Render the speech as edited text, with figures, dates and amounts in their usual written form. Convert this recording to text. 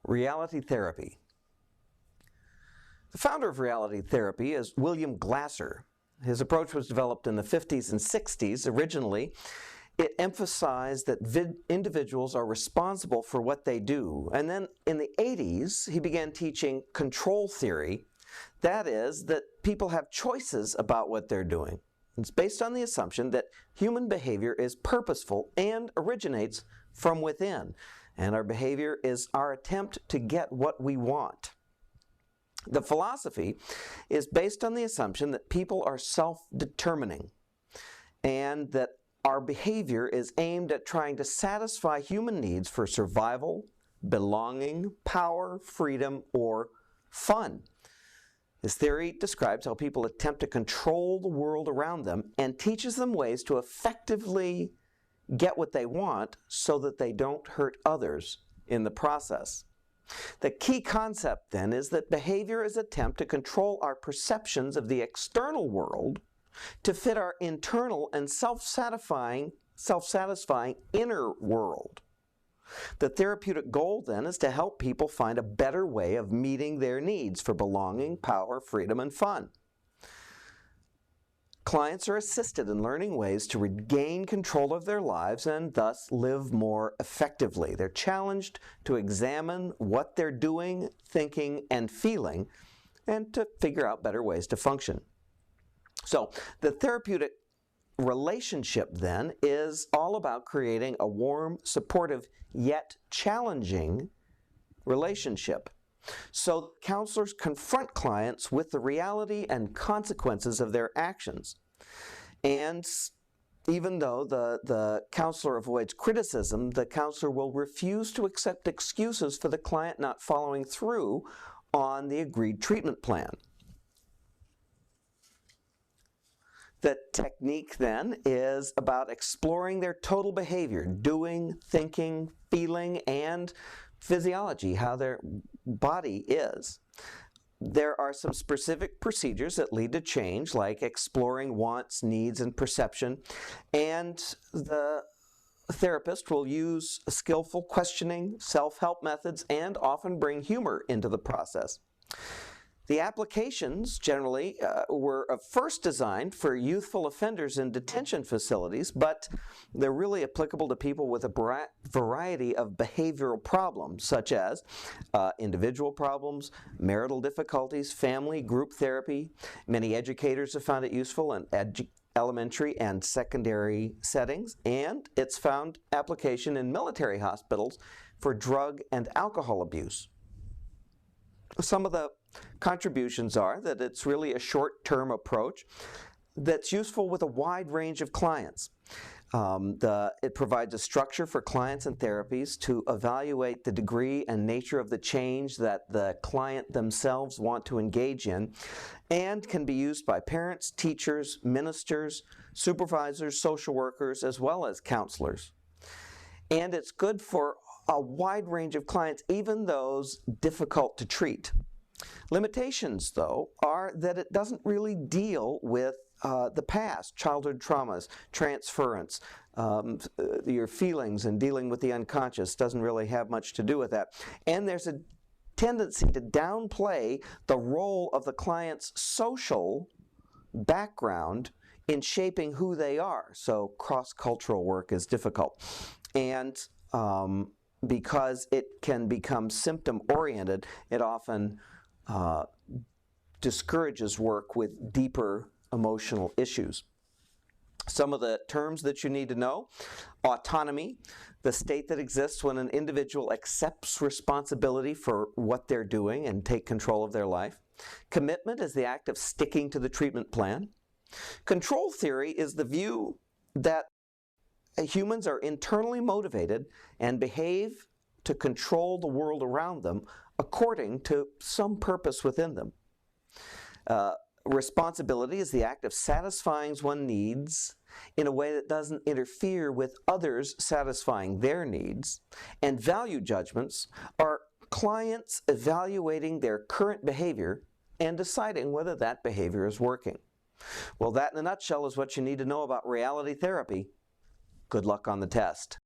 Reality therapy. The founder of reality therapy is William Glasser. His approach was developed in the 50s and 60s. Originally, it emphasized that individuals are responsible for what they do. And then in the 80s, he began teaching control theory. That is, that people have choices about what they're doing. It's based on the assumption that human behavior is purposeful and originates from within. And our behavior is our attempt to get what we want. The philosophy is based on the assumption that people are self-determining and that our behavior is aimed at trying to satisfy human needs for survival, belonging, power, freedom, or fun. This theory describes how people attempt to control the world around them and teaches them ways to effectively get what they want so that they don't hurt others in the process. The key concept then is that behavior is an attempt to control our perceptions of the external world to fit our internal and self-satisfying inner world. The therapeutic goal then is to help people find a better way of meeting their needs for belonging, power, freedom, and fun. Clients are assisted in learning ways to regain control of their lives and thus live more effectively. They're challenged to examine what they're doing, thinking, and feeling, and to figure out better ways to function. So the therapeutic relationship then is all about creating a warm, supportive, yet challenging relationship. So counselors confront clients with the reality and consequences of their actions. And even though the counselor avoids criticism, the counselor will refuse to accept excuses for the client not following through on the agreed treatment plan. The technique then is about exploring their total behavior, doing, thinking, feeling, and physiology, how their body is. There are some specific procedures that lead to change, like exploring wants, needs, and perception, and the therapist will use skillful questioning, self-help methods, and often bring humor into the process. The applications generally were first designed for youthful offenders in detention facilities, but they're really applicable to people with a variety of behavioral problems, such as individual problems, marital difficulties, family, group therapy. Many educators have found it useful in elementary and secondary settings, and it's found application in military hospitals for drug and alcohol abuse. Some of the contributions are that it's really a short-term approach that's useful with a wide range of clients. It provides a structure for clients and therapies to evaluate the degree and nature of the change that the client themselves want to engage in, and can be used by parents, teachers, ministers, supervisors, social workers, as well as counselors. And it's good for a wide range of clients, even those difficult to treat. Limitations, though, are that it doesn't really deal with the past, childhood traumas, transference, your feelings and dealing with the unconscious doesn't really have much to do with that. And there's a tendency to downplay the role of the client's social background in shaping who they are. So cross-cultural work is difficult. And because it can become symptom-oriented, it often discourages work with deeper emotional issues. Some of the terms that you need to know: autonomy, the state that exists when an individual accepts responsibility for what they're doing and take control of their life. Commitment is the act of sticking to the treatment plan. Control theory is the view that humans are internally motivated and behave to control the world around them according to some purpose within them. Responsibility is the act of satisfying one's needs in a way that doesn't interfere with others satisfying their needs. And value judgments are clients evaluating their current behavior and deciding whether that behavior is working. Well, that in a nutshell is what you need to know about reality therapy. Good luck on the test.